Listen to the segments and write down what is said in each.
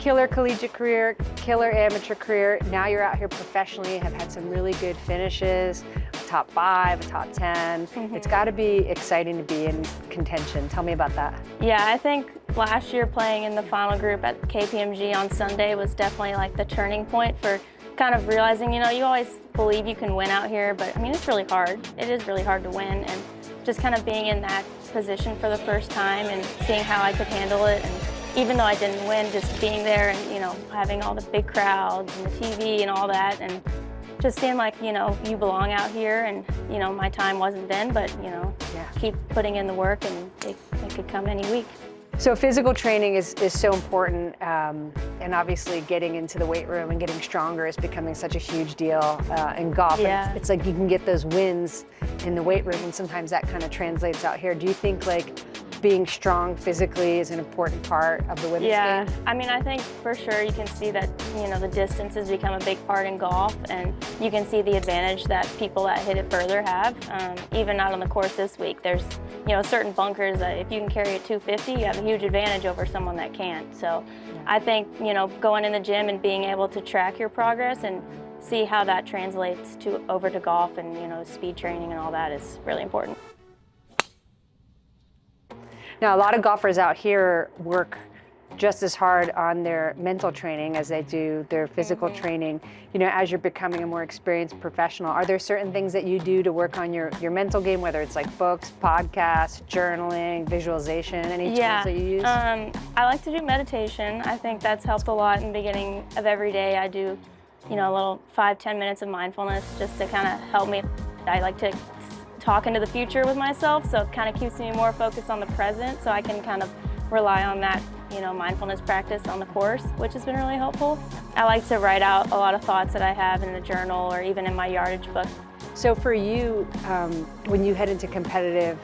killer collegiate career, killer amateur career. Now you're out here professionally, have had some really good finishes, top 5, a top 10. It's got to be exciting to be in contention. Tell me about that. Yeah, I think last year playing in the final group at KPMG on Sunday was definitely like the turning point for kind of realizing, you know, you always believe you can win out here, but I mean, it's really hard. It is really hard to win, and just kind of being in that position for the first time and seeing how I could handle it. And even though I didn't win, just being there and, you know, having all the big crowds and the TV and all that, and just seeing like, you know, you belong out here, and, you know, my time wasn't then, but, you know, keep putting in the work and it could come any week. So physical training is so important, and obviously getting into the weight room and getting stronger is becoming such a huge deal in golf. Yeah. And it's like you can get those wins in the weight room, and sometimes that kind of translates out here. Do you think like being strong physically is an important part of the women's game? I mean, I think for sure you can see that, you know, the distances become a big part in golf, and you can see the advantage that people that hit it further have. Even out on the course this week, there's, you know, certain bunkers that if you can carry a 250, you have a huge advantage over someone that can't. So I think, you know, going in the gym and being able to track your progress and see how that translates over to golf and, you know, speed training and all that is really important. Now, a lot of golfers out here work just as hard on their mental training as they do their physical training. You know, as you're becoming a more experienced professional, are there certain things that you do to work on your mental game, whether it's like books, podcasts, journaling, visualization, any tools that you use? I like to do meditation. I think that's helped a lot in the beginning of every day. I do, you know, a little 5-10 minutes of mindfulness just to kind of help me. I like to talk into the future with myself, so it kind of keeps me more focused on the present, so I can kind of rely on that, you know, mindfulness practice on the course, which has been really helpful. I like to write out a lot of thoughts that I have in a journal or even in my yardage book. So for you, when you head into competitive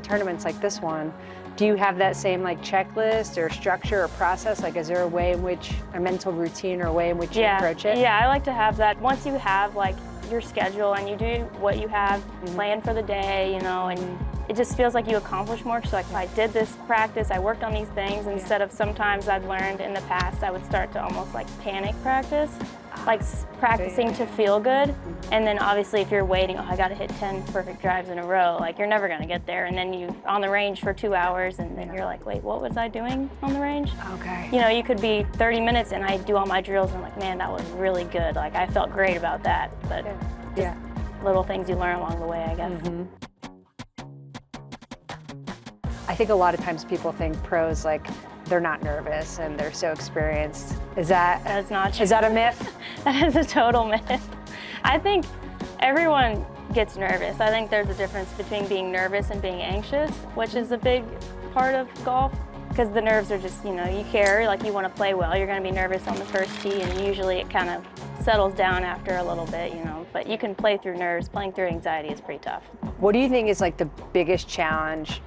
tournaments like this one, do you have that same like checklist or structure or process? Like, is there a way in which, a mental routine or a way in which you approach it? Yeah, I like to have that. Once you have like your schedule and you do what you have planned for the day, you know, and it just feels like you accomplish more. So like, I did this practice, I worked on these things, instead of sometimes I've learned in the past I would start to almost like panic practice, like practicing to feel good. And then obviously if you're waiting, oh, I got to hit 10 perfect drives in a row, like you're never going to get there. And then you on the range for 2 hours and then you're like, wait, what was I doing on the range? Okay. You know, you could be 30 minutes and I do all my drills and I'm like, man, that was really good. Like I felt great about that. But just little things you learn along the way, I guess. I think a lot of times people think pros, like, they're not nervous and they're so experienced. That's not true. Is that a myth? That is a total myth. I think everyone gets nervous. I think there's a difference between being nervous and being anxious, which is a big part of golf, because the nerves are just, you know, you care, like you want to play well. You're going to be nervous on the first tee, and usually it kind of settles down after a little bit, you know, but you can play through nerves. Playing through anxiety is pretty tough. What do you think is like the biggest challenge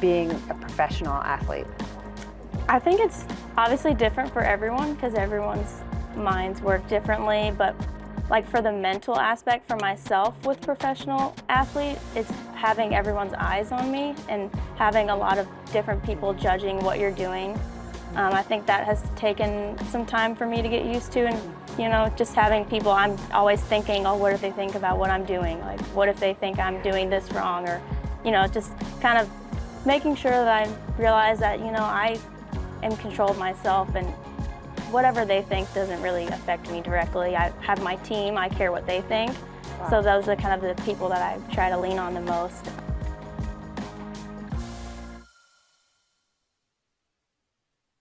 being a professional athlete? I think it's obviously different for everyone because everyone's minds work differently, but like for the mental aspect for myself with professional athlete, it's having everyone's eyes on me and having a lot of different people judging what you're doing. I think that has taken some time for me to get used to, and you know, just having people, I'm always thinking, oh, what if they think about what I'm doing? Like, what if they think I'm doing this wrong? Or, you know, just kind of making sure that I realize that, you know, I am in control of myself, and whatever they think doesn't really affect me directly. I have my team, I care what they think. Wow. So those are kind of the people that I try to lean on the most.